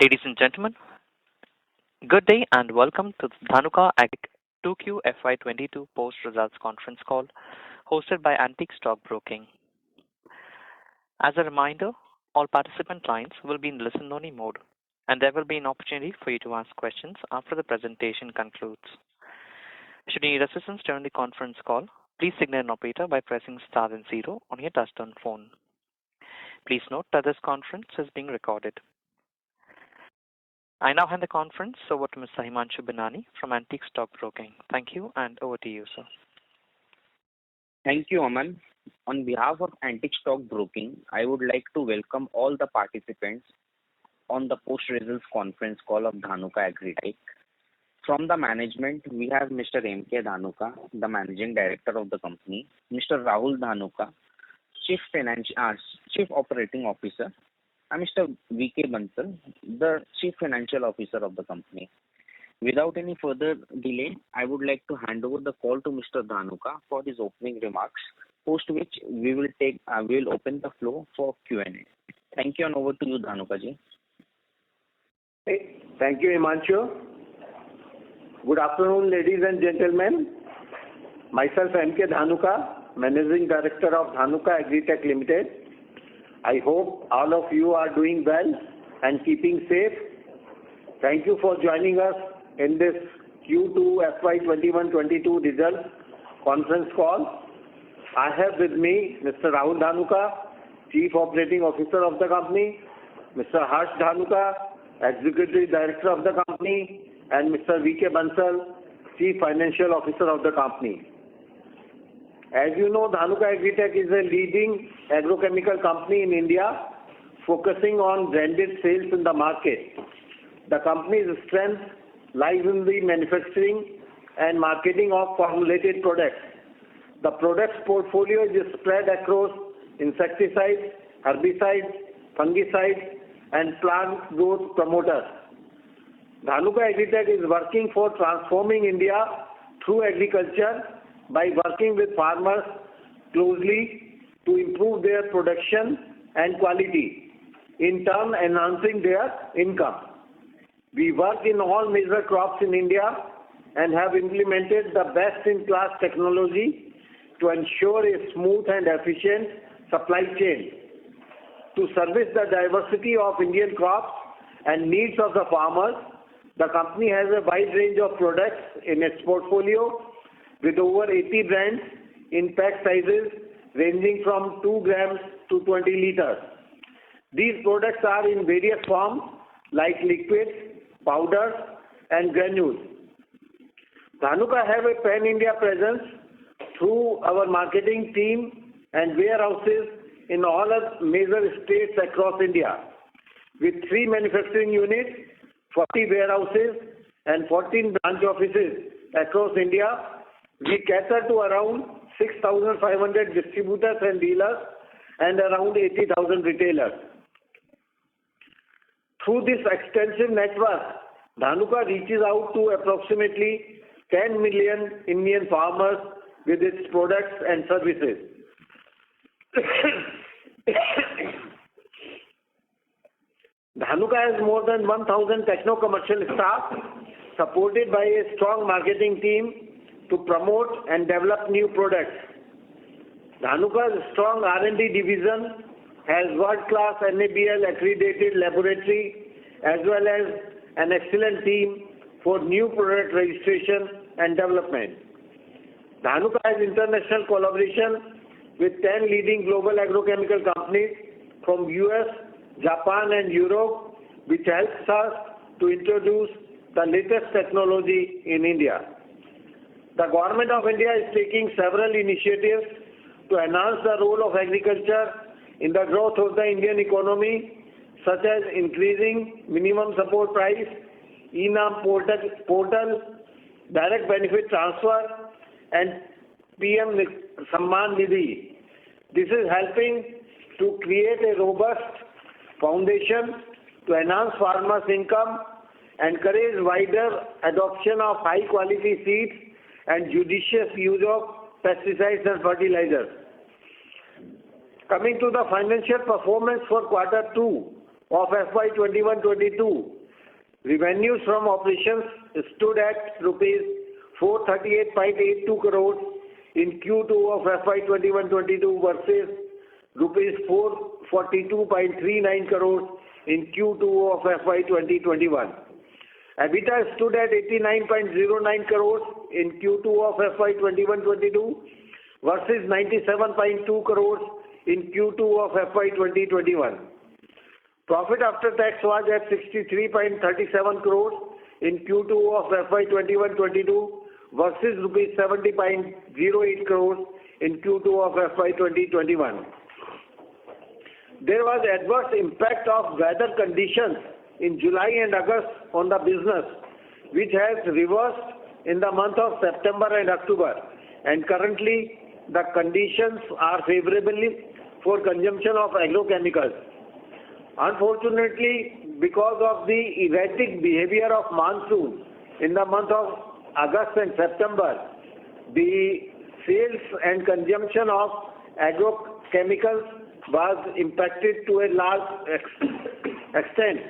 Ladies and gentlemen, good day and welcome to the Dhanuka Agri 2Q FY22 post-results conference call hosted by Antique Stock Broking. As a reminder, all participant lines will be in listen-only mode, and there will be an opportunity for you to ask questions after the presentation concludes. Should you need assistance during the conference call, please signal an operator by pressing star and zero on your touchtone phone. Please note that this conference is being recorded. I now hand the conference over to Mr. Himanshu Binani from Antique Stock Broking. Thank you, and over to you, sir. Thank you, Aman. On behalf of Antique Stock Broking, I would like to welcome all the participants on the post-results conference call of Dhanuka Agritech. From the management, we have Mr. M.K. Dhanuka, the Managing Director of the company, Mr. Rahul Dhanuka, Chief Operating Officer, and Mr. V.K. Bansal, the Chief Financial Officer of the company. Without any further delay, I would like to hand over the call to Mr. Dhanuka for his opening remarks, post which we will open the floor for Q&A. Thank you, and over to you, Dhanuka ji. Thank you, Himanshu. Good afternoon, ladies and gentlemen. Myself, M.K. Dhanuka, Managing Director of Dhanuka Agritech Limited. I hope all of you are doing well and keeping safe. Thank you for joining us in this Q2 FY21-22 results conference call. I have with me Mr. Rahul Dhanuka, Chief Operating Officer of the company, Mr. Harsh Dhanuka, Executive Director of the company, and Mr. V.K. Bansal, Chief Financial Officer of the company. As you know, Dhanuka Agritech is a leading agrochemical company in India, focusing on branded sales in the market. The company's strength lies in the manufacturing and marketing of formulated products. The products portfolio is spread across insecticides, herbicides, fungicides, and plant growth promoters. Dhanuka Agritech is working for transforming India through agriculture by working with farmers closely to improve their production and quality, in turn enhancing their income. We work in all major crops in India and have implemented the best-in-class technology to ensure a smooth and efficient supply chain. To service the diversity of Indian crops and needs of the farmers, the company has a wide range of products in its portfolio with over 80 brands in pack sizes ranging from 2 grams to 20 liters. These products are in various forms like liquids, powders, and granules. Dhanuka have a pan-India presence through our marketing team and warehouses in all major states across India. With 3 manufacturing units, 40 warehouses, and 14 branch offices across India, we cater to around 6,500 distributors and dealers and around 80,000 retailers. Through this extensive network, Dhanuka reaches out to approximately 10 million Indian farmers with its products and services. Dhanuka has more than 1,000 techno-commercial staff supported by a strong marketing team to promote and develop new products. Dhanuka's strong R&D division has world-class NABL accredited laboratory as well as an excellent team for new product registration and development. Dhanuka has international collaboration with 10 leading global agrochemical companies from US, Japan and Europe, which helps us to introduce the latest technology in India. The Government of India is taking several initiatives to enhance the role of agriculture in the growth of the Indian economy, such as increasing minimum support price, e-NAM portal, direct benefit transfer, and PM Samman Nidhi. This is helping to create a robust foundation to enhance farmers' income, encourage wider adoption of high-quality seeds, and judicious use of pesticides and fertilizers. Coming to the financial performance for quarter 2 of FY 21-22, revenues from operations stood at rupees 438.82 crores in Q2 of FY 21-22 versus rupees 442.39 crores in Q2 of FY 2021. EBITDA stood at 89.09 crores in Q2 of FY 21-22 versus 97.2 crores in Q2 of FY 2021. Profit after tax was at 63.37 crores in Q2 of FY 21-22 versus rupees 70.08 crores in Q2 of FY 2021. There was adverse impact of weather conditions in July and August on the business, which has reversed in the month of September and October, and currently the conditions are favorable for consumption of agrochemicals. Unfortunately, because of the erratic behavior of monsoon in the month of August and September, the sales and consumption of agrochemicals was impacted to a large extent.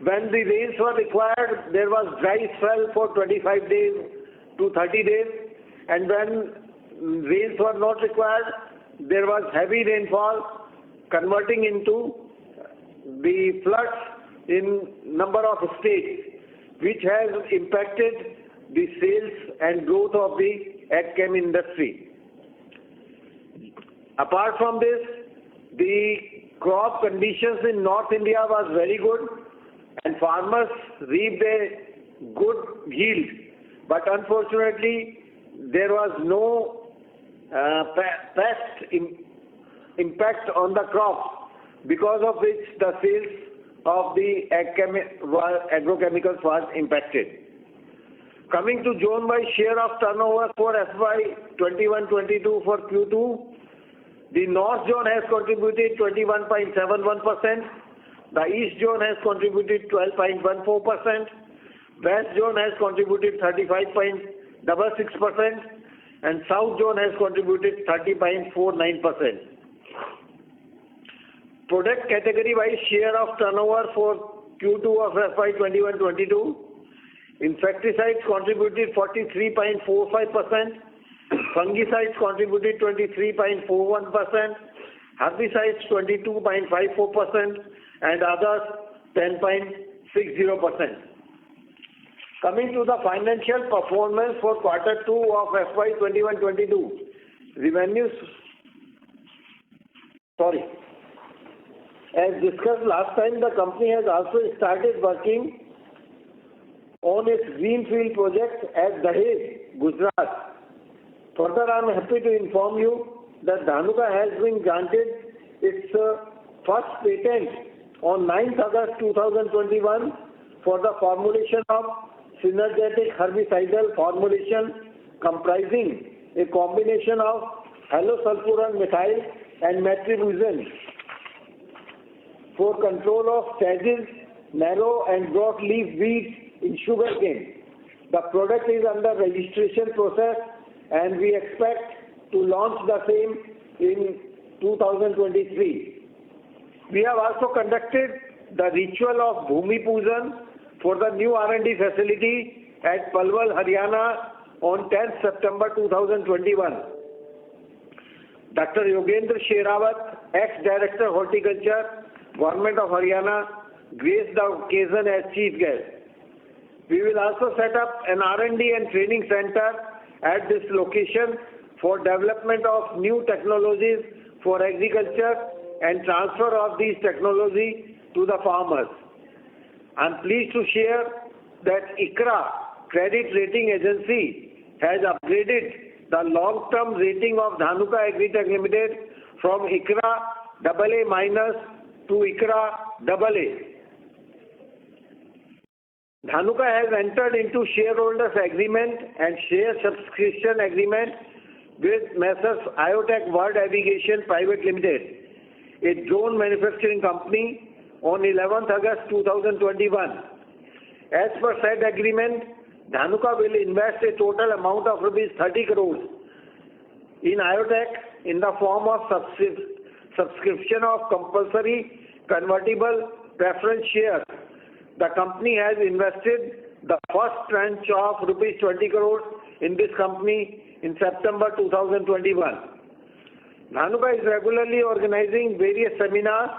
When the rains were required, there was dry spell for 25 days to 30 days, and when rains were not required, there was heavy rainfall converting into the floods in number of states, which has impacted the sales and growth of the agchem industry. Apart from this, the crop conditions in North India was very good and farmers reaped a good yield. But unfortunately, there was no pest impact on the crop, because of which the sales of the agrochemicals was impacted. Coming to zone-wise share of turnover for FY 21-22 for Q2, the North zone has contributed 21.71%, the East zone has contributed 12.14%, West zone has contributed 35.66%, and South zone has contributed 30.49%. Product category-wise share of turnover for Q2 of FY 21-22, insecticides contributed 43.45%, fungicides contributed 23.41%, herbicides 22.54%, and others 10.60%. Coming to the financial performance for Quarter 2 of FY 21-22, as discussed last time, the company has also started working on its greenfield project at Dahej, Gujarat. Further, I am happy to inform you that Dhanuka has been granted its first patent on 9th August 2021 for the formulation of synergetic herbicidal formulation comprising a combination of halosulfuron methyl and metribuzin for control of sedges, narrow and broad leaf weeds in sugarcane. The product is under registration process and we expect to launch the same in 2023. We have also conducted the ritual of Bhumi Pujan for the new R&D facility at Palwal, Haryana on 10th September 2021. Dr. Yogendra Sherawat, ex-Director Horticulture, Government of Haryana, graced the occasion as chief guest. We will also set up an R&D and training center at this location for development of new technologies for agriculture and transfer of these technology to the farmers. I am pleased to share that ICRA Credit Rating Agency has upgraded the long-term rating of Dhanuka Agritech Limited from ICRA AA- to ICRA AA. Dhanuka has entered into shareholders agreement and share subscription agreement with Messrs. IoTech World Avigation Private Limited, a drone manufacturing company, on 11th August 2021. As per said agreement, Dhanuka will invest a total amount of rupees 30 crores in IoTech in the form of subscription of compulsory convertible preference shares. The company has invested the first tranche of rupees 20 crores in this company in September 2021. Dhanuka is regularly organizing various seminars,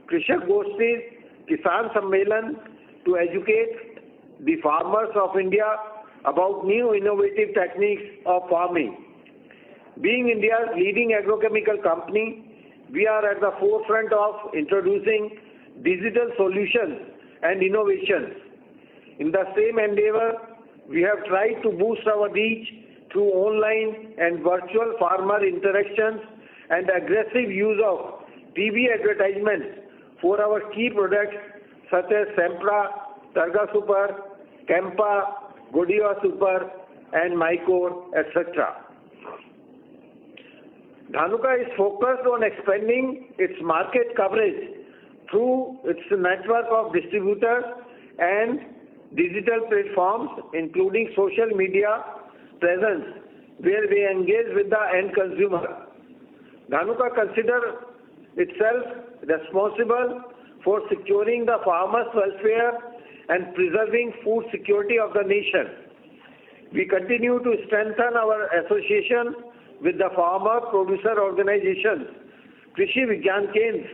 Krishak Goshtis, Kisan Sammelan to educate the farmers of India about new innovative techniques of farming. Being India's leading agrochemical company, we are at the forefront of introducing digital solutions and innovations. In the same endeavor, we have tried to boost our reach through online and virtual farmer interactions and aggressive use of TV advertisements for our key products such as Sempra, Targa Super, Kempa, Godiva Super and Mycore, etc. Dhanuka is focused on expanding its market coverage through its network of distributors and digital platforms, including social media presence, where we engage with the end consumer. Dhanuka considers itself responsible for securing the farmers' welfare and preserving food security of the nation. We continue to strengthen our association with the farmer producer organizations, Krishi Vigyan Kendras,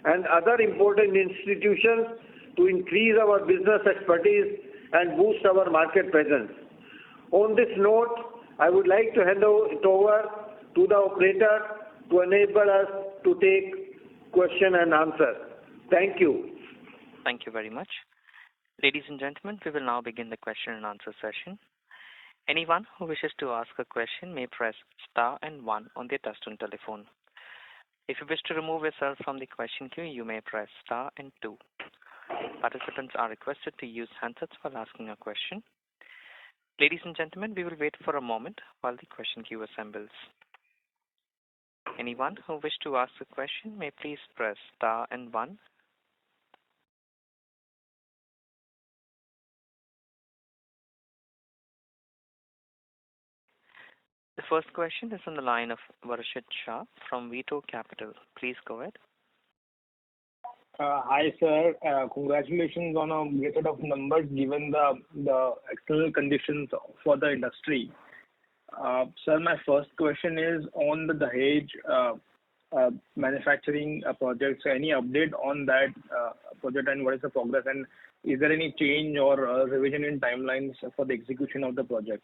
and other important institutions to increase our business expertise and boost our market presence. On this note, I would like to hand it over to the operator to enable us to take question and answer. Thank you. Thank you very much. Ladies and gentlemen, we will now begin the question and answer session. Anyone who wishes to ask a question may press star and 1 on their touchtone telephone. If you wish to remove yourself from the question queue, you may press star and 2. Participants are requested to use handsets while asking a question. Ladies and gentlemen, we will wait for a moment while the question queue assembles. Anyone who wishes to ask a question may please press star and 1. The first question is on the line of Varshit Shah from Veto Capital. Please go ahead. Hi, sir. Congratulations on a great set of numbers given the external conditions for the industry. Sir, my first question is on the Dahej manufacturing project. So any update on that project and what is the progress, and is there any change or revision in timelines for the execution of the project?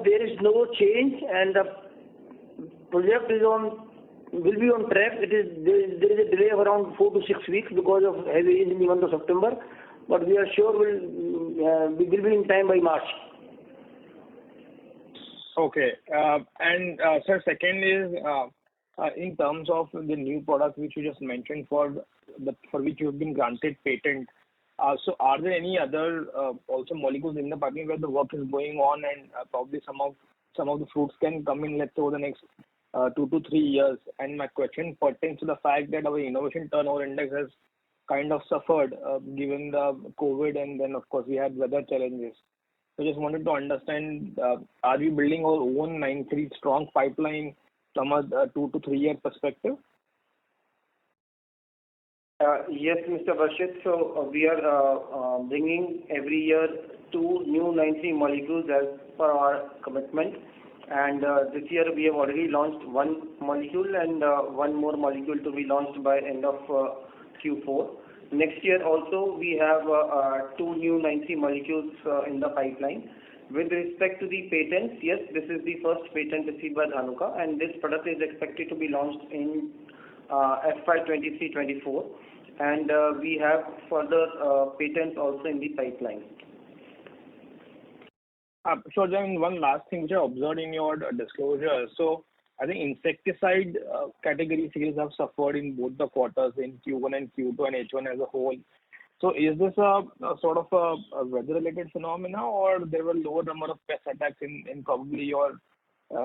There is no change, and the project will be on track. There is a delay of around 4 to 6 weeks because of heavy rain in the month of September, but we are sure we will be in time by March. Okay. And sir, second is in terms of the new product which you just mentioned for which you have been granted patent. So are there any other also molecules in the pipeline where the work is going on, and probably some of the fruits can come in, let's say, over the next 2 to 3 years? And my question pertains to the fact that our innovation turnover index has kind of suffered given the COVID, and then of course we had weather challenges. So just wanted to understand, are we building our own 9-3 strong pipeline from a 2 to 3 year perspective? Yes, Mr. Varshit. So we are bringing every year 2 new 9(3) molecules as per our commitment. And this year we have already launched 1 molecule and 1 more molecule to be launched by end of Q4. Next year also we have 2 new 9(3) molecules in the pipeline. With respect to the patents, yes, this is the first patent received by Dhanuka, and this product is expected to be launched in FY 23-24, and we have further patents also in the pipeline. So then one last thing which I observed in your disclosure. So I think insecticide category sales have suffered in both the quarters, in Q1 and Q2 and H1 as a whole. So is this a sort of a weather-related phenomena, or there were lower number of pest attacks in probably your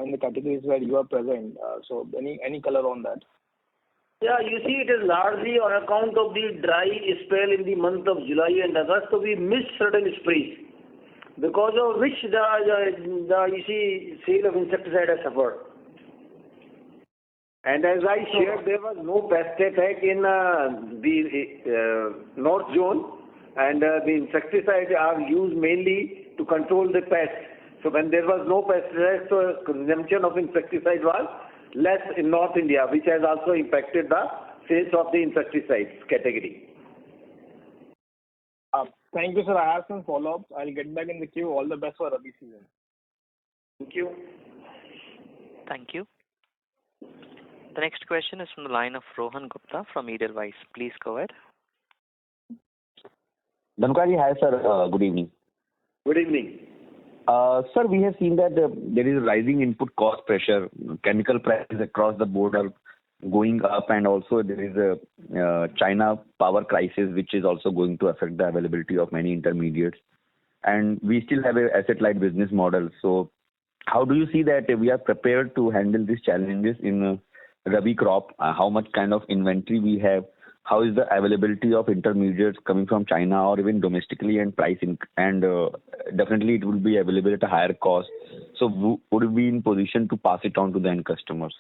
in the categories where you are present? So any color on that? Yeah, you see, it is largely on account of the dry spell in the month of July and August, so we missed certain sprays, because of which the you see sale of insecticide has suffered. And as I shared, there was no pest attack in the north zone, and the insecticides are used mainly to control the pests. So when there was no pest attack, so consumption of insecticide was less in North India, which has also impacted the sales of the insecticides category. Thank you, sir. I have some follow-ups. I'll get back in the queue. All the best for Rabi season. Thank you. Thank you. The next question is from the line of Rohan Gupta from Edelweiss. Please go ahead. Dhanuka ji, hi sir. Good evening. Good evening. Sir, we have seen that there is rising input cost pressure. Chemical prices across the board are going up, and also there is a China power crisis, which is also going to affect the availability of many intermediates. And we still have a asset-light business model. So, how do you see that we are prepared to handle these challenges in Rabi crop? How much kind of inventory we have? How is the availability of intermediates coming from China or even domestically, and pricing? And definitely it will be available at a higher cost. So would we be in position to pass it on to the end customers?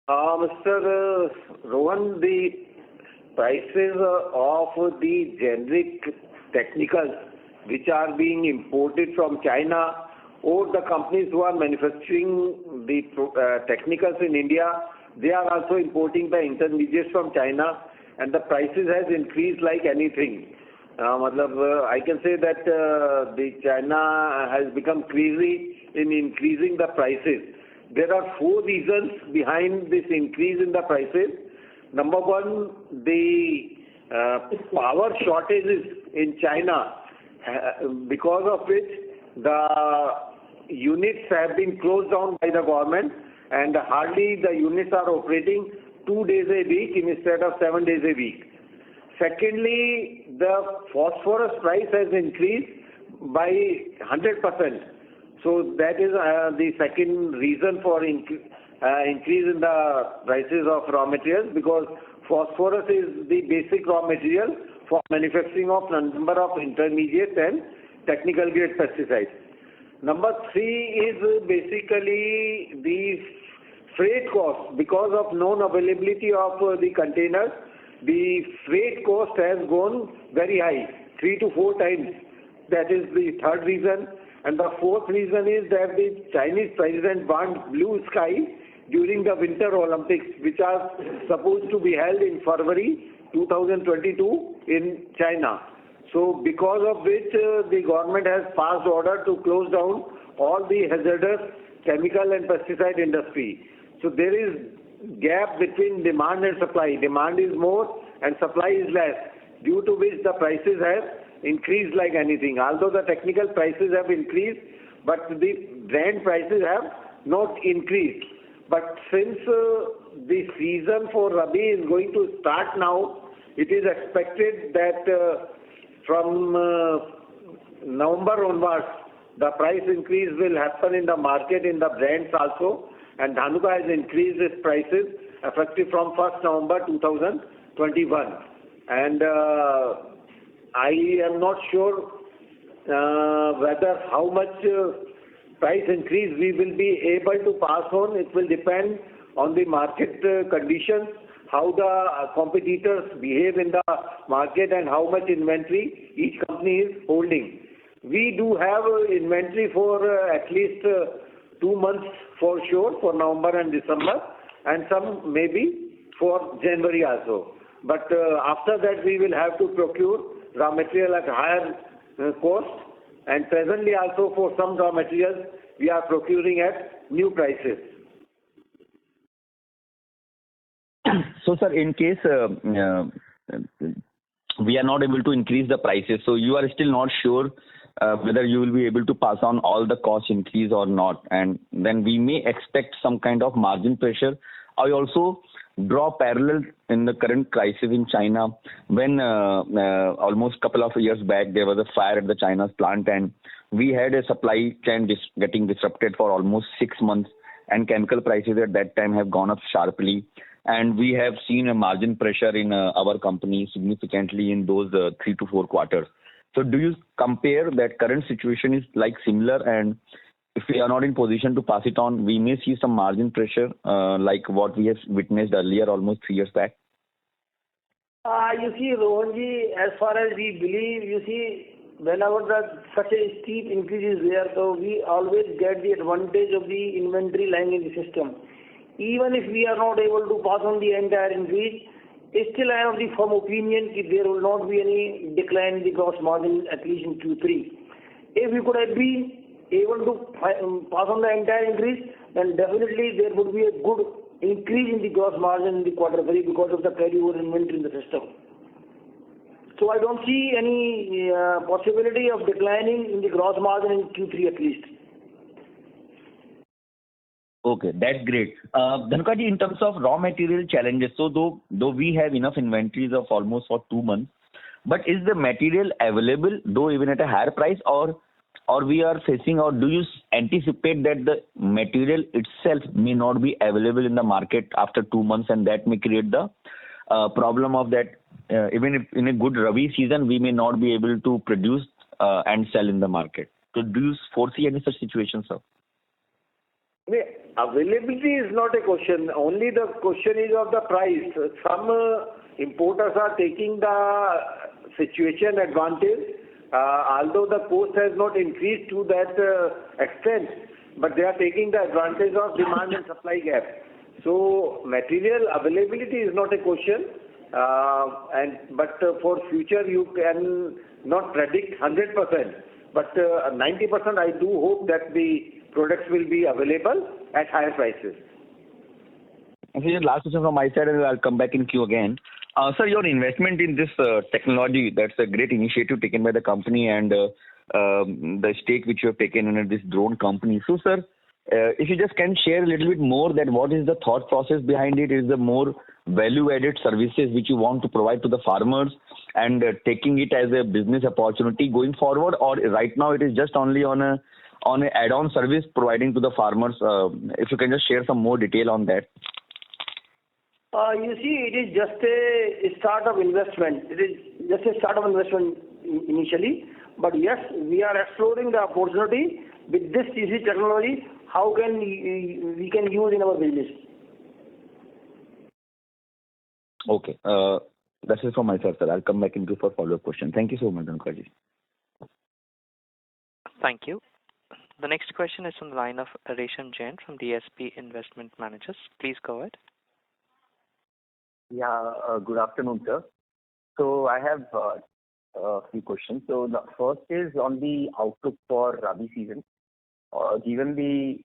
Mr. Rohan, the prices of the generic technicals which are being imported from China, or the companies who are manufacturing the technicals in India, they are also importing the intermediates from China, and the prices has increased like anything. I can say that the China has become crazy in increasing the prices. There are 4 reasons behind this increase in the prices. Number one, the power shortages in China, because of which the units have been closed down by the government, and hardly the units are operating 2 days a week instead of 7 days a week. Secondly, the phosphorus price has increased by 100%. So that is the second reason for increase in the prices of raw materials, because phosphorus is the basic raw material for manufacturing of a number of intermediates and technical grade pesticides. Number 3 is basically the freight cost. Because of non-availability of the containers, the freight cost has gone very high, 3 to 4 times. That is the third reason. And the fourth reason is that the Chinese president want blue sky during the Winter Olympics, which are supposed to be held in February 2022 in China. So because of which the government has passed order to close down all the hazardous chemical and pesticide industry. So there is gap between demand and supply. Demand is more and supply is less, due to which the prices have increased like anything. Although the technical prices have increased, but the brand prices have not increased. But since the season for Rabi is going to start now, it is expected that from November onwards, the price increase will happen in the market, in the brands also, and Dhanuka has increased its prices effective from 1st November 2021. And I am not sure whether how much price increase we will be able to pass on. It will depend on the market conditions, how the competitors behave in the market, and how much inventory each company is holding. We do have inventory for at least 2 months for sure, for November and December, and some maybe for January also. But after that we will have to procure raw material at higher cost, and presently also for some raw materials we are procuring at new prices. So sir, in case we are not able to increase the prices, so you are still not sure whether you will be able to pass on all the cost increase or not, and then we may expect some kind of margin pressure. I also draw parallel in the current crisis in China, when almost couple of years back there was a fire at the China's plant, and we had a supply chain getting disrupted for almost 6 months, and chemical prices at that time have gone up sharply, and we have seen a margin pressure in our company significantly in those 3 to 4 quarters. So do you compare that current situation is like similar, and if we are not in position to pass it on, we may see some margin pressure, like what we have witnessed earlier, almost 3 years back? You see, Rohanji, as far as we believe, you see, whenever such a steep increase is there, so we always get the advantage of the inventory lying in the system. Even if we are not able to pass on the entire increase, still I am of the firm opinion that there will not be any decline in the gross margin, at least in Q3. If we could have been able to pass on the entire increase, then definitely there would be a good increase in the gross margin in the quarter three because of the carryover inventory in the system. So I don't see any possibility of declining in the gross margin in Q3 at least. Okay, that's great. Dhanukaji, in terms of raw material challenges, so though we have enough inventories of almost for 2 months, but is the material available, though even at a higher price, or we are facing, or do you anticipate that the material itself may not be available in the market after 2 months, and that may create the problem of that even if in a good Rabi season we may not be able to produce and sell in the market? So do you foresee any such situation, sir? Availability is not a question. Only the question is of the price. Some importers are taking the situation advantage, although the cost has not increased to that extent, but they are taking the advantage of demand and supply gap. So material availability is not a question, but for future you can not predict 100%, but 90% I do hope that the products will be available at higher prices. And so last question from my side, and I'll come back in queue again. Sir, your investment in this technology, that's a great initiative taken by the company, and the stake which you have taken in this drone company. So, sir, if you just can share a little bit more that what is the thought process behind it? Is the more value-added services which you want to provide to the farmers and taking it as a business opportunity going forward, or right now it is just only on a add-on service providing to the farmers? If you can just share some more detail on that. You see, it is just a start of investment. It is just a start of investment initially. But yes, we are exploring the opportunity with this easy technology. How can we can use in our business? Okay. That's it from my side, sir. I'll come back into for follow-up question. Thank you so much, Dhanukaji. Thank you. The next question is from the line of Resham Jain from DSP Investment Managers. Please go ahead. Yeah, good afternoon, sir. So I have a few questions. So the first is on the outlook for Rabi season. Given the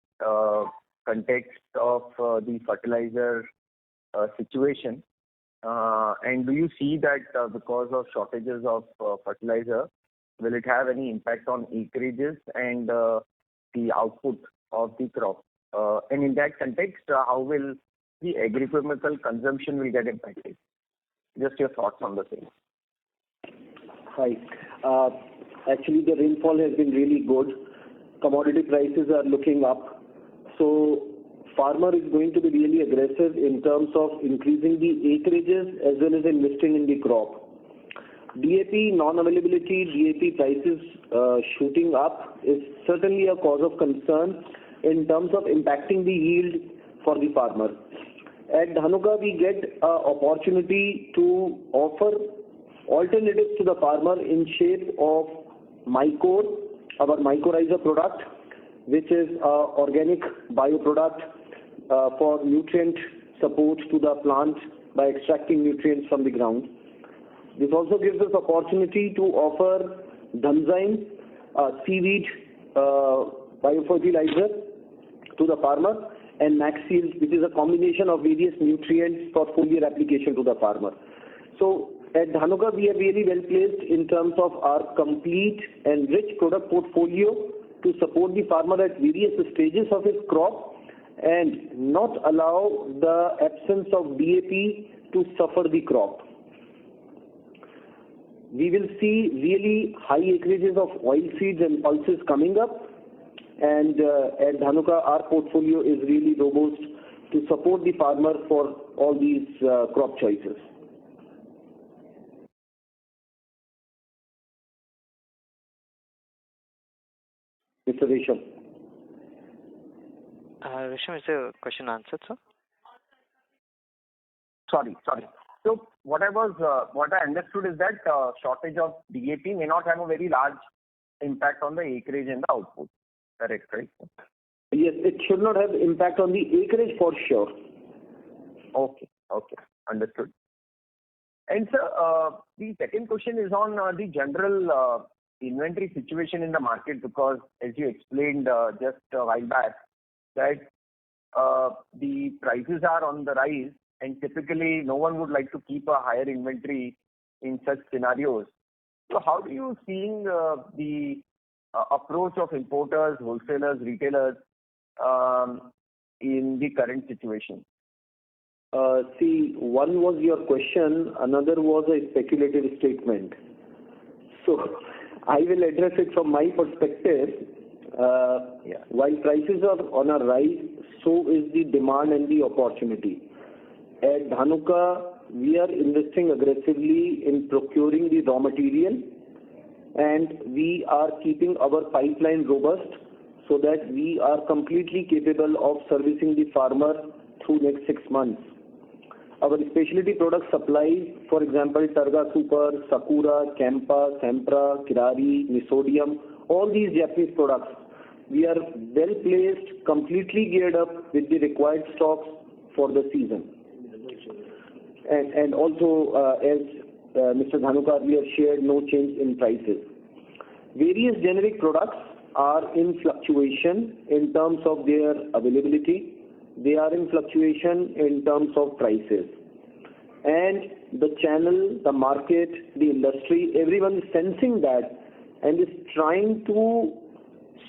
context of the fertilizer situation, and do you see that because of shortages of fertilizer, will it have any impact on acreages and the output of the crop? And in that context, how will the agricultural consumption will get impacted? Just your thoughts on the same. Hi. Actually, the rainfall has been really good. Commodity prices are looking up. So farmer is going to be really aggressive in terms of increasing the acreages as well as investing in the crop. DAP non-availability, DAP prices shooting up is certainly a cause of concern in terms of impacting the yield for the farmer. At Dhanuka, we get an opportunity to offer alternatives to the farmer in shape of Mycore, our mycorrhiza product, which is an organic bioproduct for nutrient support to the plant by extracting nutrients from the ground. This also gives us opportunity to offer Dhanzyme, seaweed biofertilizer to the farmer, and Maxseal, which is a combination of various nutrients for foliar application to the farmer. So at Dhanuka, we are really well placed in terms of our complete and rich product portfolio to support the farmer at various stages of his crop and not allow the absence of DAP to suffer the crop. We will see really high acreages of oilseeds and pulses coming up, and at Dhanuka, our portfolio is really robust to support the farmer for all these crop choices. Mr. Resham. Risham, is the question answered, sir? Sorry. So what I understood is that shortage of DAP may not have a very large impact on the acreage and the output. Correct, right? Yes, it should not have impact on the acreage for sure. Okay. Understood. And sir, the second question is on the general inventory situation in the market, because as you explained just a while back, that the prices are on the rise, and typically no one would like to keep a higher inventory in such scenarios. So how do you seeing the approach of importers, wholesalers, retailers in the current situation? See, one was your question, another was a speculative statement. So I will address it from my perspective. While prices are on a rise, so is the demand and the opportunity. At Dhanuka, we are investing aggressively in procuring the raw material, and we are keeping our pipeline robust so that we are completely capable of servicing the farmer through next 6 months. Our specialty product supplies, for example, Targa Super, Sakura, Campa, Sempra, Kirari, Nisodium, all these Japanese products, we are well placed, completely geared up with the required stocks for the season. And also, as Mr. Dhanuka earlier shared, no change in prices. Various generic products are in fluctuation in terms of their availability. They are in fluctuation in terms of prices. And the channel, the market, the industry, everyone is sensing that and is trying to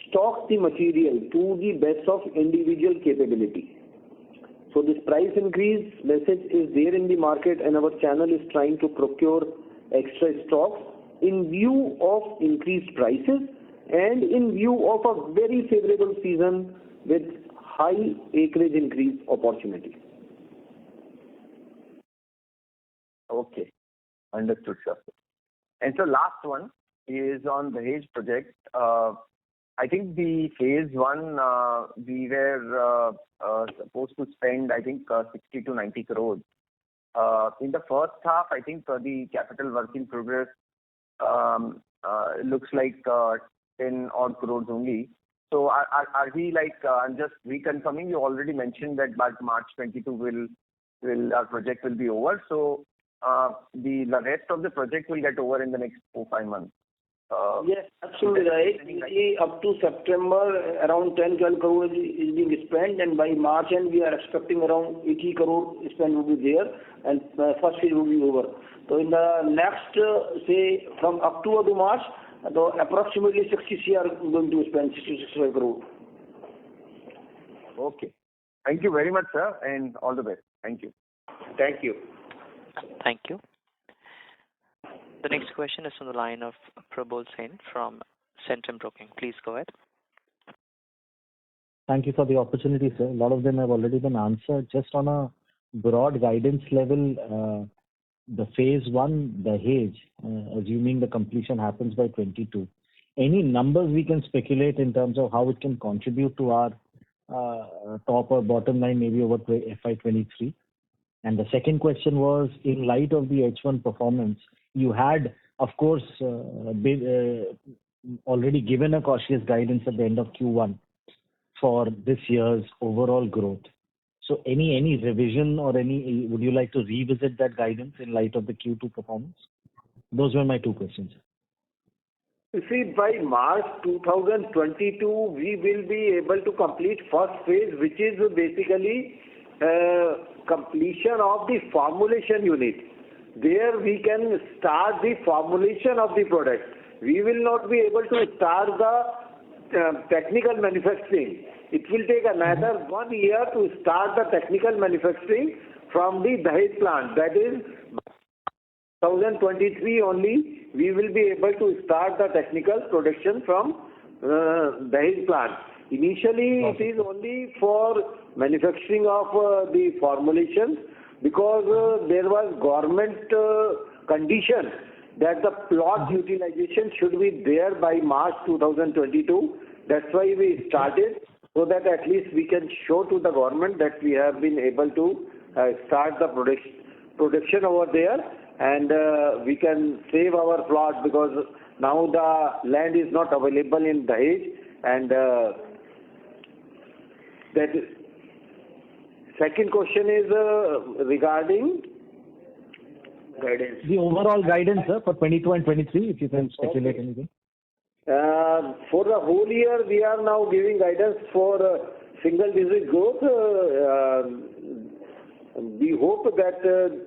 stock the material to the best of individual capability. So this price increase message is there in the market, and our channel is trying to procure extra stocks in view of increased prices and in view of a very favorable season with high acreage increase opportunity. Okay, understood, sir. And so last one is on the Dahej project. I think the phase 1 we were supposed to spend 60 to 90 crores. In the first half, I think the capital work in progress looks like 10 odd crores only. So are we I'm just reconfirming, you already mentioned that by March 22 our project will be over. So the rest of the project will get over in the next 4-5 months. Yes, absolutely right. Usually up to September, around 10-12 crore is being spent, and by March end we are expecting around 80 crore spend will be there, and first phase will be over. So in the next, say from October to March, approximately 60 CR going to spend, 60-65 crore. Okay. Thank you very much, sir, and all the best. Thank you. Thank you. Thank you. The next question is on the line of Prabal Sen from Centrum Broking. Please go ahead. Thank you for the opportunity, sir. A lot of them have already been answered. Just on a broad guidance level, the phase 1, the Dahej, assuming the completion happens by 22, any numbers we can speculate in terms of how it can contribute to our top or bottom line, maybe over FY23? And the second question was, in light of the H1 performance, you had, of course, already given a cautious guidance at the end of Q1 for this year's overall growth. So any revision or would you like to revisit that guidance in light of the Q2 performance? Those were my two questions. You see, by March 2022, we will be able to complete first phase, which is basically completion of the formulation unit. There we can start the formulation of the product. We will not be able to start the technical manufacturing. It will take another 1 year to start the technical manufacturing from the Dahej plant. That is 2023 only we will be able to start the technical production from Dahej plant. Initially it is only for manufacturing of the formulations, because there was government condition that the plot utilization should be there by March 2022. That's why we started. so that at least we can show to the government that we have been able to start the production over there, and we can save our plot, because now the land is not available in Dahej, and that second question is regarding Guidance. The overall guidance, sir, for 22 and 23, if you can speculate anything. for the whole year. We are now giving guidance for single digit growth. We hope that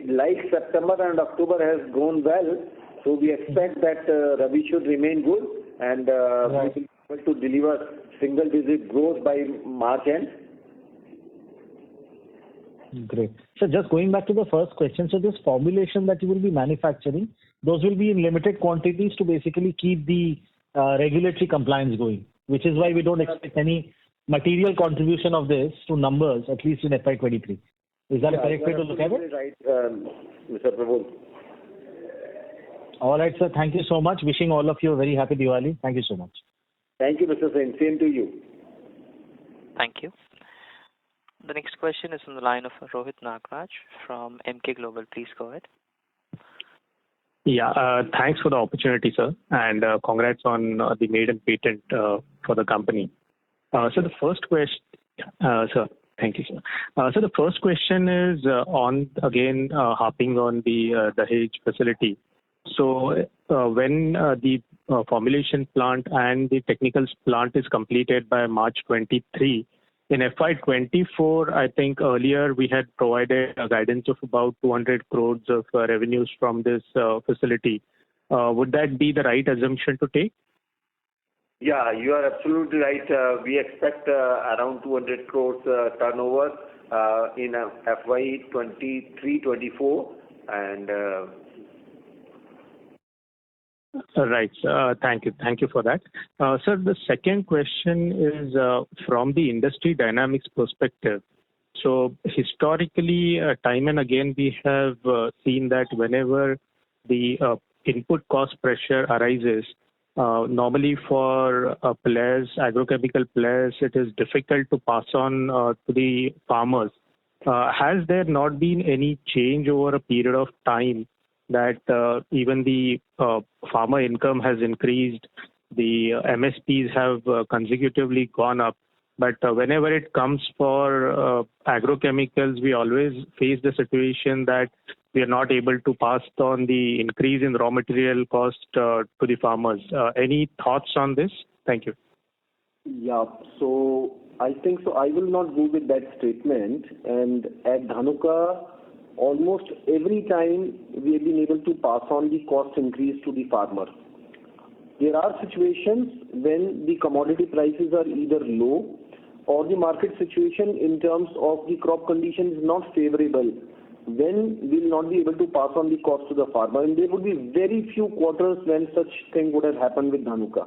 like September and October has gone well, so we expect that Rabi should remain good, and Right. we will be able to deliver single digit growth by March end. Great. So just going back to the first question, so this formulation that you will be manufacturing, those will be in limited quantities to basically keep the regulatory compliance going, which is why we don't expect any material contribution of this to numbers, at least in FY23. Is that a correct way to look at it? Absolutely right, Mr. Prabhu. All right, sir. Thank you so much. Wishing all of you a very happy Diwali. Thank you so much. Thank you, Mr. Sen. Same to you. Thank you. The next question is on the line of Rohit Nagraj from Emkay Global. Please go ahead. Yeah, thanks for the opportunity, sir, and congrats on the maiden patent for the company. So the first question, sir, thank you, sir. So the first question is on, again, harping on the Dahej facility. So when the formulation plant and the technicals plant is completed by March 23, in FY24, I think earlier we had provided a guidance of about 200 crores of revenues from this facility. Would that be the right assumption to take? Yeah, you are absolutely right. We expect around 200 crores turnover in FY 23-24, and Right. Thank you. Thank you for that. Sir, the second question is from the industry dynamics perspective. So historically, time and again, we have seen that whenever the input cost pressure arises, normally for players, agrochemical players, it is difficult to pass on to the farmers. Has there not been any change over a period of time that even the farmer income has increased, the MSPs have consecutively gone up, but whenever it comes for agrochemicals, we always face the situation that we are not able to pass on the increase in raw material cost to the farmers. Any thoughts on this? Thank you. Yeah, so I think so. I will not go with that statement. And at Dhanuka, almost every time we have been able to pass on the cost increase to the farmer. There are situations when the commodity prices are either low or the market situation in terms of the crop condition is not favorable, when we will not be able to pass on the cost to the farmer. And there would be very few quarters when such thing would have happened with Dhanuka.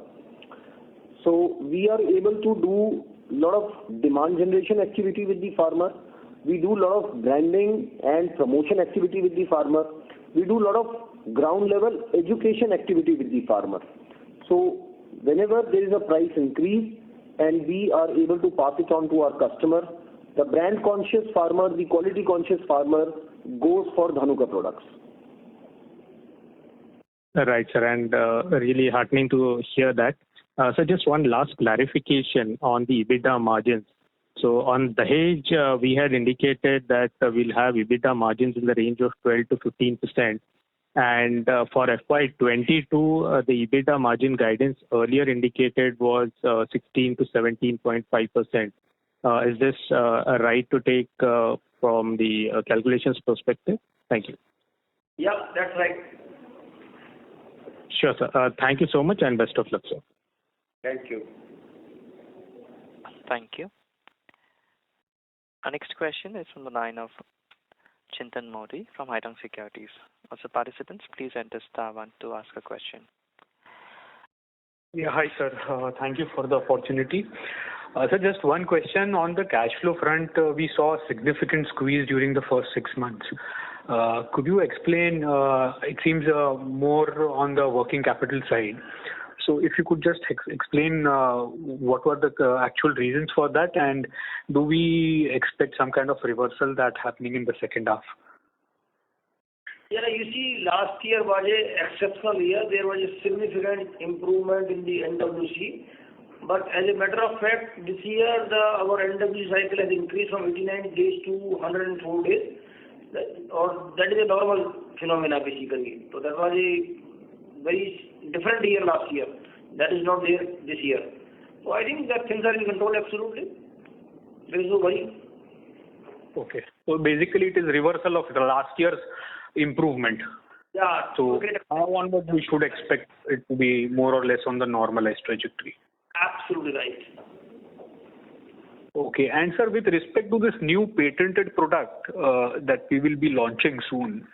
So we are able to do a lot of demand generation activity with the farmer. We do a lot of branding and promotion activity with the farmer. We do a lot of ground level education activity with the farmer. So whenever there is a price increase and we are able to pass it on to our customer, the brand conscious farmer, the quality conscious farmer goes for Dhanuka products. Right, sir, and really heartening to hear that. So just one last clarification on the EBITDA margins. So on Dahej, we had indicated that we'll have EBITDA margins in the range of 12 to 15%. And for FY22, the EBITDA margin guidance earlier indicated was 16 to 17.5%. Is this right to take from the calculations perspective? Thank you. Yeah, that's right. Sure, sir. Thank you so much and best of luck, sir. Thank you. Thank you. Our next question is from the line of Chintan Modi from Haitong Securities. Also, participants, please enter *1 to ask a question. Yeah, hi sir. Thank you for the opportunity. Sir, just one question on the cash flow front. We saw a significant squeeze during the first 6 months. Could you explain? It seems more on the working capital side. So if you could just explain what were the actual reasons for that, and do we expect some kind of reversal that happening in the second half? Yeah, you see, last year was an exceptional year. There was a significant improvement in the NWC. But as a matter of fact, this year our NWC cycle has increased from 89 days to 104 days. That is a normal phenomena basically. So that was a very different year last year. That is not there this year. So I think that things are in control absolutely. There is no worry. Okay. So basically it is reversal of the last year's improvement. Yeah. So now onward we should expect it to be more or less on the normalized trajectory. Absolutely right. Okay. And sir, with respect to this new patented product that we will be launching soon,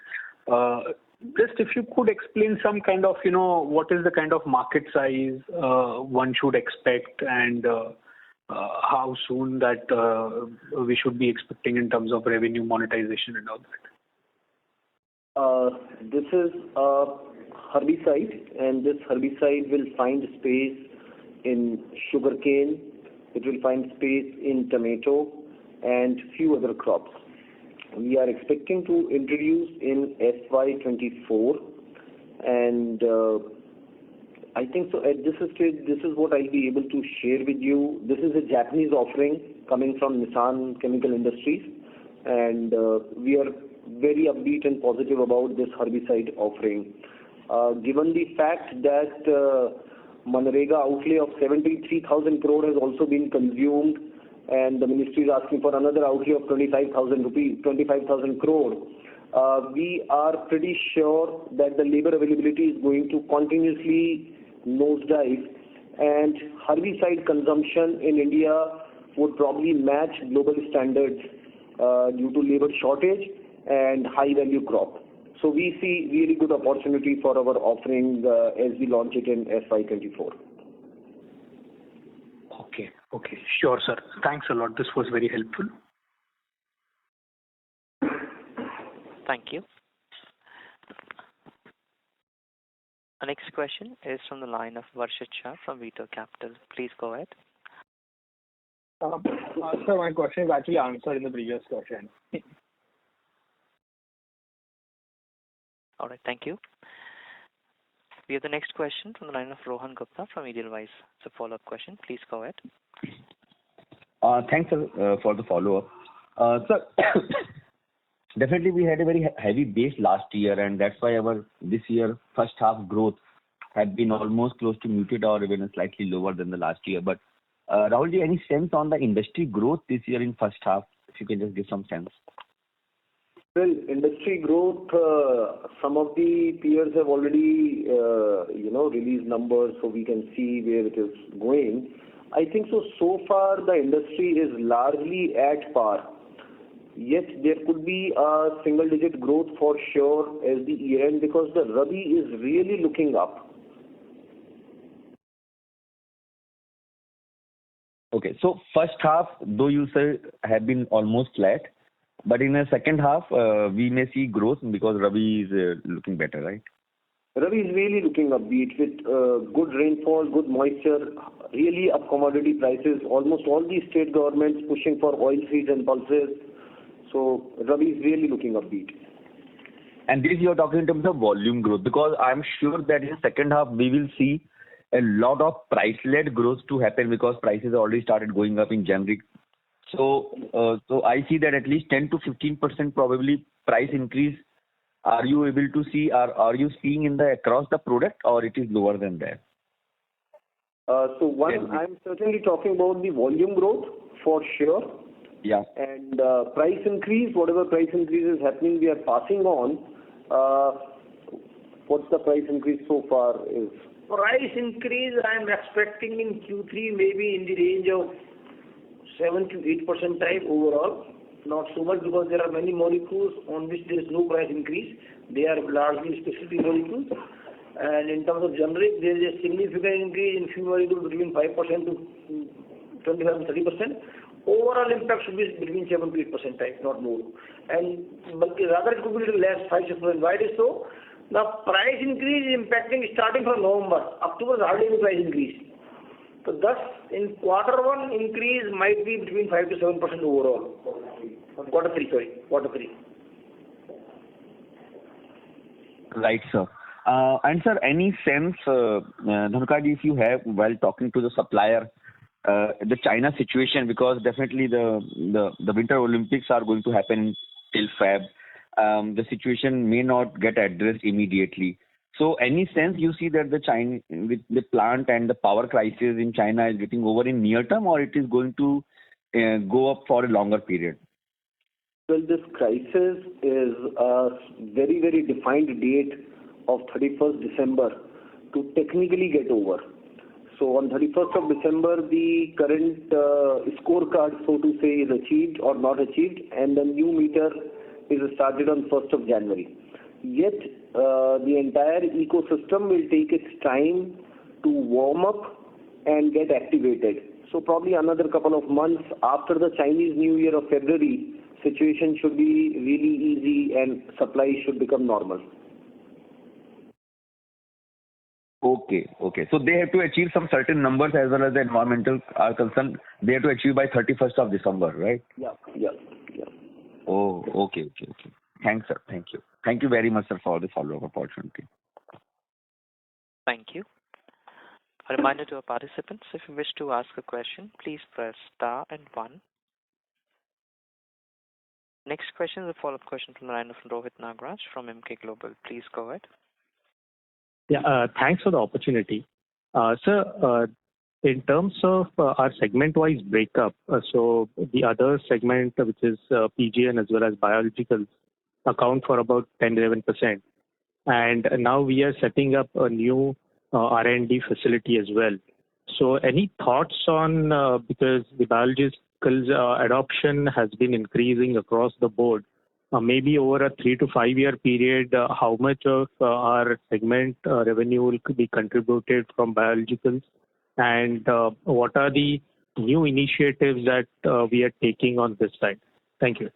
just if you could explain some kind of, what is the kind of market size one should expect, and how soon that we should be expecting in terms of revenue monetization and all that. This is a herbicide, and this herbicide will find space in sugarcane. It will find space in tomato and few other crops. We are expecting to introduce in FY24, and I think so at this stage, this is what I'll be able to share with you. This is a Japanese offering coming from Nissan Chemical Industries, and we are very upbeat and positive about this herbicide offering. Given the fact that Manrega outlay of 73,000 crore has also been consumed, and the ministry is asking for another outlay of 25,000 crore. We are pretty sure that the labor availability is going to continuously nosedive, and herbicide consumption in India would probably match global standards due to labor shortage and high value crop. So we see really good opportunity for our offering as we launch it in FY24. Okay. Sure, sir. Thanks a lot. This was very helpful. Thank you. Our next question is from the line of Varshit Shah from Veto Capital. Please go ahead. Sir, my question is actually answered in the previous question. All right, thank you. We have the next question from the line of Rohan Gupta from Edelweiss. It's a follow-up question. Please go ahead. Thanks for the follow-up. Sir, definitely we had a very heavy base last year, and that's why our this year first half growth had been almost close to muted or even slightly lower than the last year. But Rahulji, any sense on the industry growth this year in first half? If you can just give some sense. Well, industry growth, some of the peers have already, released numbers, so we can see where it is going. I think so far the industry is largely at par. Yet there could be a single-digit growth for sure as the year end, because the Rabi is really looking up. Okay, so first half, though you say have been almost flat, but in the second half, we may see growth because Rabi is looking better, right? Rabi is really looking upbeat with good rainfall, good moisture, really up commodity prices. Almost all the state governments pushing for oil seeds and pulses. So Rabi is really looking upbeat. And this you're talking in terms of volume growth, because I'm sure that in the second half we will see a lot of price-led growth to happen because prices already started going up in January. So I see that at least 10 to 15% probably price increase. Are you able to see? Are you seeing in the across the product, or it is lower than that? I'm certainly talking about the volume growth for sure. Yeah. And price increase, whatever price increase is happening, we are passing on. What's the price increase so far is? Price increase I am expecting in Q3 maybe in the range of 7 to 8% type overall. Not so much, because there are many molecules on which there is no price increase. They are largely specific molecules. And in terms of generic, there is a significant increase in few molecules between 5% to 25 to 30%. Overall impact should be between 7 to 8% type, not more. And but rather it could be a little less, 5 to 6%. Why it is so? The price increase is impacting starting from November. October is hardly any price increase. So thus, in quarter one, increase might be between 5 to 7% overall. Quarter three. Right, sir. And sir, any sense, Dhanukaji, if you have while talking to the supplier, the China situation, because definitely the Winter Olympics are going to happen till Feb. The situation may not get addressed immediately. So any sense you see that with the plant and the power crisis in China is getting over in near term, or it is going to go up for a longer period? Well, this crisis is a very, very defined date of 31st December to technically get over. So on 31st of December, the current scorecard, so to say, is achieved or not achieved, and the new meter is started on 1st of January. Yet, the entire ecosystem will take its time to warm up and get activated. So probably another couple of months after the Chinese New Year of February, situation should be really easy and supply should become normal. Okay. So they have to achieve some certain numbers as well as the environmental are concerned. They have to achieve by 31st of December, right? Yeah. Oh, okay. Thanks, sir. Thank you. Thank you very much, sir, for the follow-up opportunity. Thank you. A reminder to our participants, if you wish to ask a question, please press star and 1. Next question is a follow-up question from the line of Rohit Nagraj from Emkay Global. Please go ahead. Yeah, thanks for the opportunity. Sir, in terms of our segment-wise breakup, so the other segment, which is PGN as well as biologicals, account for about 10-11%. And now we are setting up a new R&D facility as well. So any thoughts on, because the biologicals adoption has been increasing across the board, maybe over a 3 to 5 year period, how much of our segment revenue will be contributed from biologicals, and what are the new initiatives that we are taking on this side? Thank you.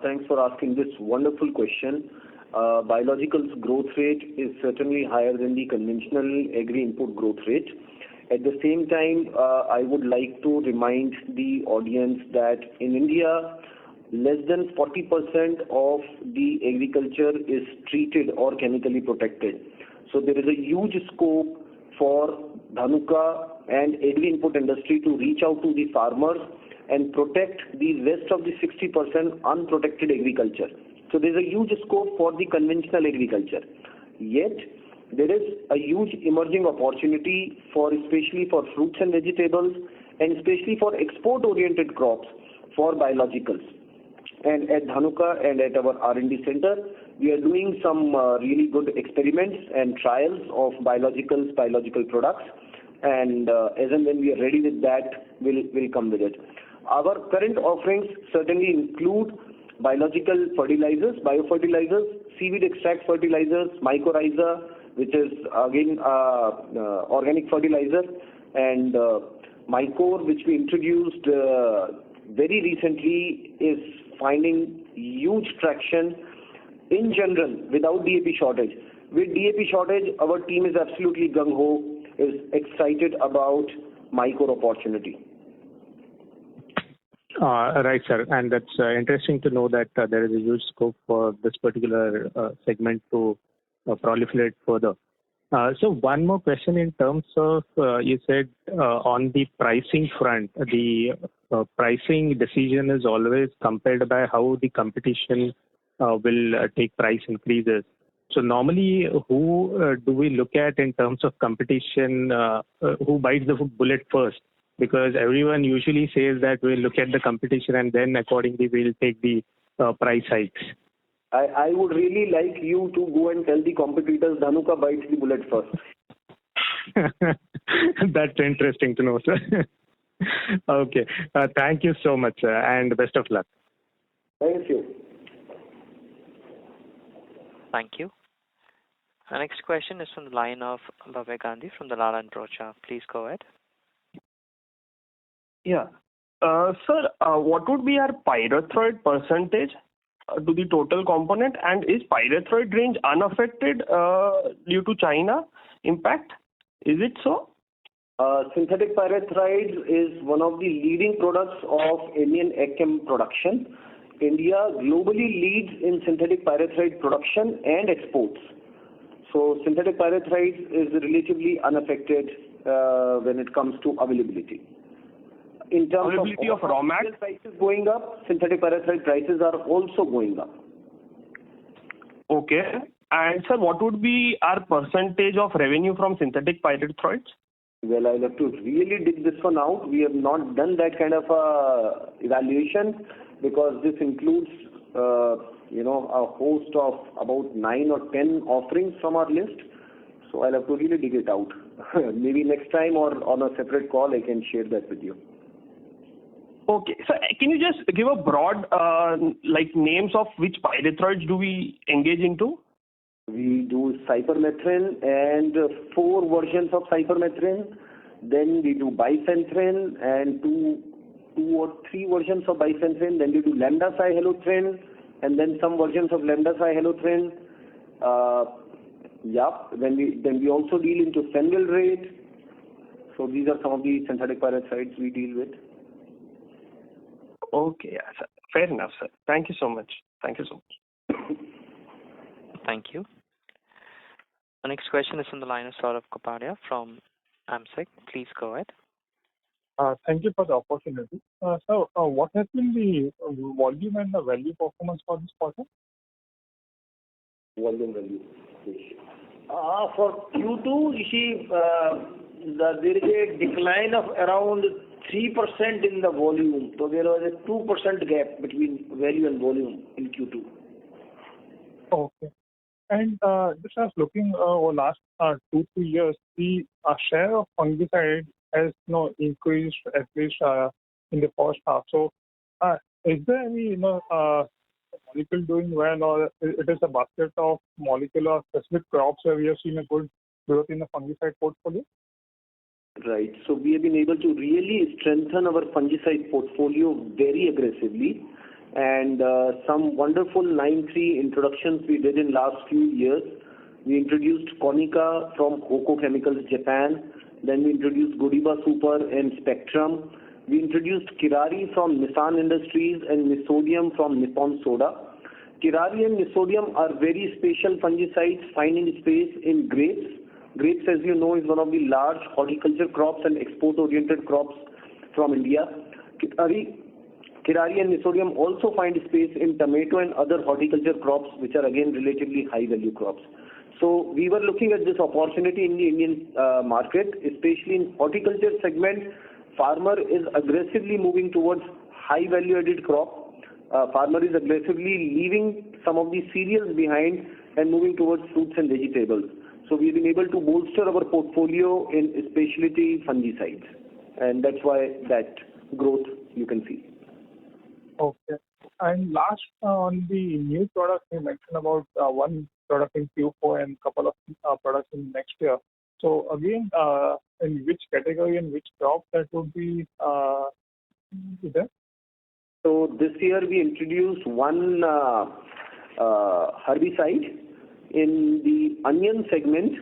Thanks for asking this wonderful question. Biologicals growth rate is certainly higher than the conventional agri-input growth rate. At the same time, I would like to remind the audience that in India, less than 40% of the agriculture is treated or chemically protected. So there is a huge scope for Dhanuka and agri-input industry to reach out to the farmers and protect the rest of the 60% unprotected agriculture. So there is a huge scope for the conventional agriculture. Yet, there is a huge emerging opportunity especially for fruits and vegetables, and especially for export-oriented crops for biologicals. And at Dhanuka and at our R&D center, we are doing some really good experiments and trials of biological products. And as and when we are ready with that, we'll come with it. Our current offerings certainly include biological fertilizers, biofertilizers, seaweed extract fertilizers, mycorrhiza, which is again organic fertilizer, and Mycore, which we introduced very recently, is finding huge traction in general without DAP shortage. With DAP shortage, our team is absolutely gung-ho, is excited about Mycore opportunity. Right, sir. And that's interesting to know that there is a huge scope for this particular segment to proliferate further. So one more question in terms of, you said on the pricing front, the pricing decision is always compared by how the competition will take price increases. So normally, who do we look at in terms of competition, who bites the bullet first? Because everyone usually says that we'll look at the competition and then accordingly we'll take the price hikes. I would really like you to go and tell the competitors Dhanuka bites the bullet first. That's interesting to know, sir. Okay. Thank you so much, and best of luck. Thank you. Thank you. Our next question is from the line of Bhavya Gandhi from the Dalal & Broacha. Please go ahead. Yeah. Sir, what would be our pyrethroid percentage? to the total component? And is pyrethroid range unaffected due to China impact? Is it so? Synthetic pyrethroid is one of the leading products of Indian AgChem production. India globally leads in synthetic pyrethroid production and exports. So synthetic pyrethroid is relatively unaffected when it comes to availability. In terms availability of raw material prices going up, synthetic pyrethroid prices are also going up. Okay. And sir, what would be our percentage of revenue from synthetic pyrethroids? Well, I'll have to really dig this one out. We have not done that kind of evaluation because this includes, a host of about 9 or 10 offerings from our list. So I'll have to really dig it out. Maybe next time or on a separate call, I can share that with you. Okay. So can you just give a broad, names of which pyrethroids do we engage into? We do cypermethrin and 4 versions of cypermethrin. Then we do bifenthrin and two or three versions of bifenthrin. Then we do lambda-cyhalothrin and then some versions of lambda-cyhalothrin. Then we also deal into phenylrate. So these are some of the synthetic pyrethroids we deal with. Okay, yeah, sir. Fair enough, sir. Thank you so much. Thank you so much. Thank you. The next question is from the line of Saurabh Kapadia from AMSEC. Please go ahead. Thank you for the opportunity. So, what has been the volume and the value performance for this quarter? Volume value. For Q2, you see, there is a decline of around 3% in the volume. So there was a 2% gap between value and volume in Q2. Okay. And just as looking over last 2-3 years, the share of fungicide has increased at least in the first half. So, is there any molecule doing well, or it is a basket of molecular specific crops where we have seen a good growth in the fungicide portfolio? Right. So we have been able to really strengthen our fungicide portfolio very aggressively. And some wonderful 9(3) introductions we did in last few years. We introduced Konica from Hoko Chemicals, Japan. Then we introduced Godiva Super and Spectrum. We introduced Kirari from Nissan Industries and Nisodium from Nippon Soda. Kirari and Nisodium are very special fungicides finding space in grapes. Grapes, as you know, is one of the large horticulture crops and export-oriented crops from India. Kirari and Nisodium also find space in tomato and other horticulture crops, which are again relatively high-value crops. So we were looking at this opportunity in the Indian market, especially in horticulture segment. Farmer is aggressively moving towards high-value-added crop. Farmer is aggressively leaving some of the cereals behind and moving towards fruits and vegetables. So we've been able to bolster our portfolio in specialty fungicides, and that's why that growth you can see. Okay. And last, on the new products, you mentioned about one product in Q4 and couple of products in next year. So again, in which category and which crop that would be there? So this year we introduced one herbicide in the onion segment.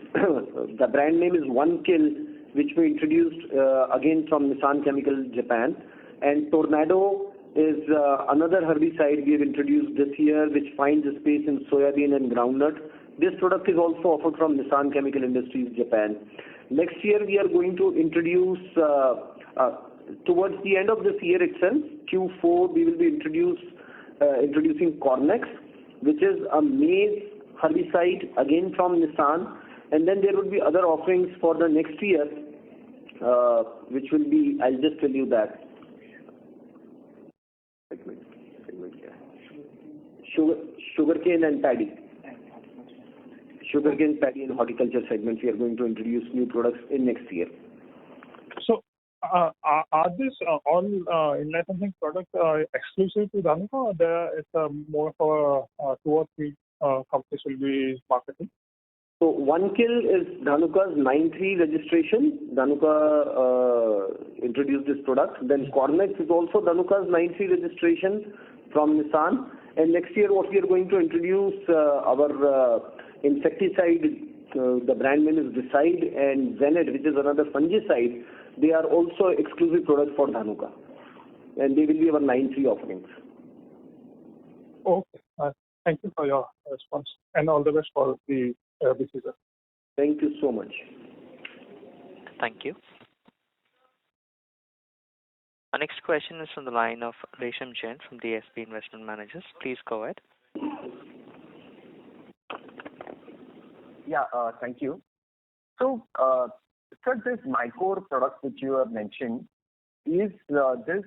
The brand name is One Kill, which we introduced again from Nissan Chemical, Japan. And Tornado is another herbicide we have introduced this year, which finds a space in soybean and groundnut. This product is also offered from Nissan Chemical Industries, Japan. Next year we are going to introduce, towards the end of this year itself, Q4, we will be introducing Cornex, which is a maize herbicide again from Nissan. And then there will be other offerings for the next year, which will be, I'll just tell you that. Sugarcane and paddy. Sugarcane, paddy and horticulture segment, we are going to introduce new products in next year. So, are these all in-licensing products exclusive to Dhanuka, or it's more for 2 or 3 companies will be marketing? So one kill is Dhanuka's 9.3 registration. Dhanuka introduced this product. Then Cornex is also Dhanuka's 9.3 registration from Nissan. And next year what we are going to introduce our insecticide, the brand name is Decide, and Zened, which is another fungicide. They are also exclusive products for Dhanuka. And they will be our 9.3 offerings. Okay. Thank you for your response and all the best for the season. Thank you so much. Thank you. Our next question is from the line of Resham Jain from DSP Investment Managers. Please go ahead. Yeah, thank you. So, sir, this Mycore product which you have mentioned, is this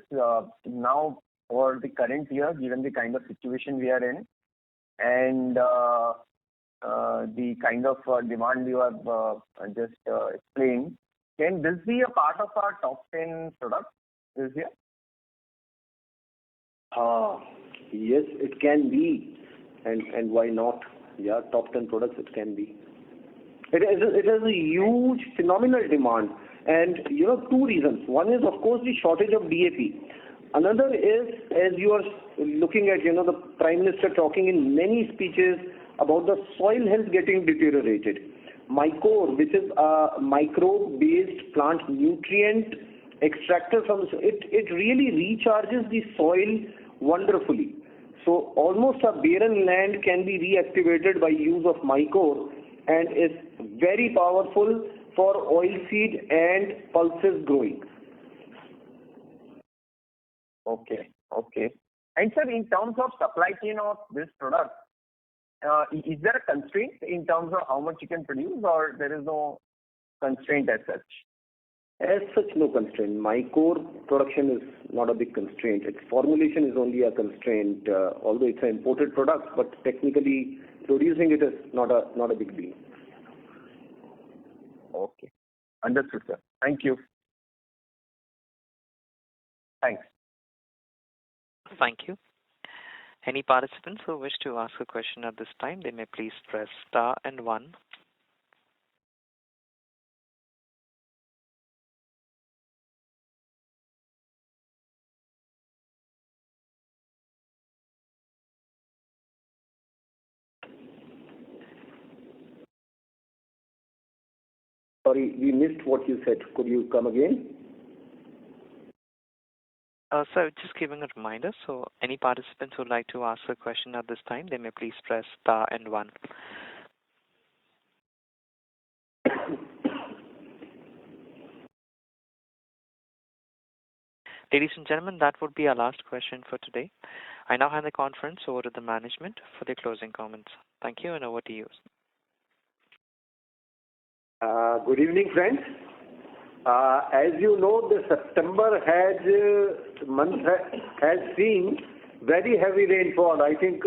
now for the current year, given the kind of situation we are in, and the kind of demand you have just explained, can this be a part of our top 10 products this year? Yes, it can be. And why not? Yeah, top 10 products it can be. It has a huge phenomenal demand. And, two reasons. One is, of course, the shortage of DAP. Another is, as you are looking at, the Prime Minister talking in many speeches about the soil health getting deteriorated. Mycore, which is a microbe-based plant nutrient extractor it really recharges the soil wonderfully. So almost a barren land can be reactivated by use of Mycore, and is very powerful for oilseed and pulses growing. Okay. And sir, in terms of supply chain of this product, is there a constraint in terms of how much you can produce, or there is no constraint as such? As such, no constraint. Mycore production is not a big constraint. Its formulation is only a constraint, although it's an imported product, but technically producing it is not a big deal. Okay. Understood, sir. Thank you. Thanks. Thank you. Any participants who wish to ask a question at this time, they may please press star and 1. Sorry, we missed what you said. Could you come again? Sir, just giving a reminder. So any participants who would like to ask a question at this time, they may please press star and 1. Ladies and gentlemen, that would be our last question for today. I now hand the conference over to the management for their closing comments. Thank you, and over to you. Good evening, friends. As you know, the September has seen very heavy rainfall. I think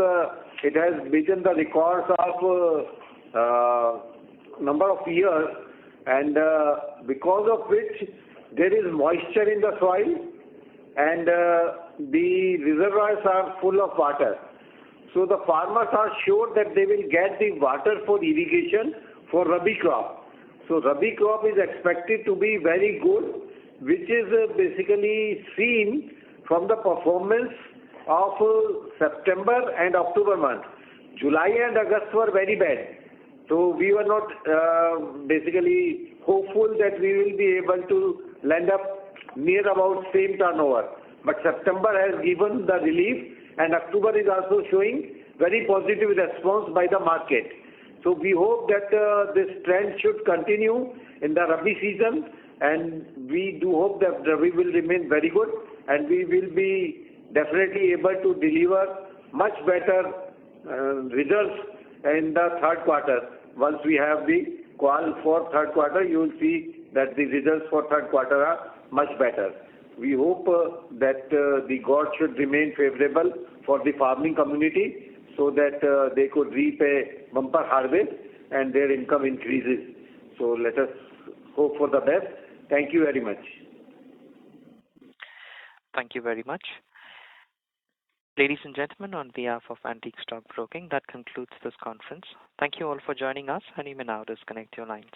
it has beaten the records of number of years, and because of which there is moisture in the soil, and the reservoirs are full of water. So the farmers are sure that they will get the water for irrigation for Rabi crop. So Rabi crop is expected to be very good, which is basically seen from the performance of September and October month. July and August were very bad. So we were not basically hopeful that we will be able to land up near about same turnover. But September has given the relief, and October is also showing very positive response by the market. So we hope that this trend should continue in the Rabi season, and we do hope that Rabi will remain very good, and we will be definitely able to deliver much better results in the third quarter. Once we have the call for third quarter, you will see that the results for third quarter are much better. We hope that the God should remain favorable for the farming community, so that they could reap a bumper harvest and their income increases. So let us hope for the best. Thank you very much. Thank you very much. Ladies and gentlemen, on behalf of Antique Stock Broking, that concludes this conference. Thank you all for joining us, and you may now disconnect your lines.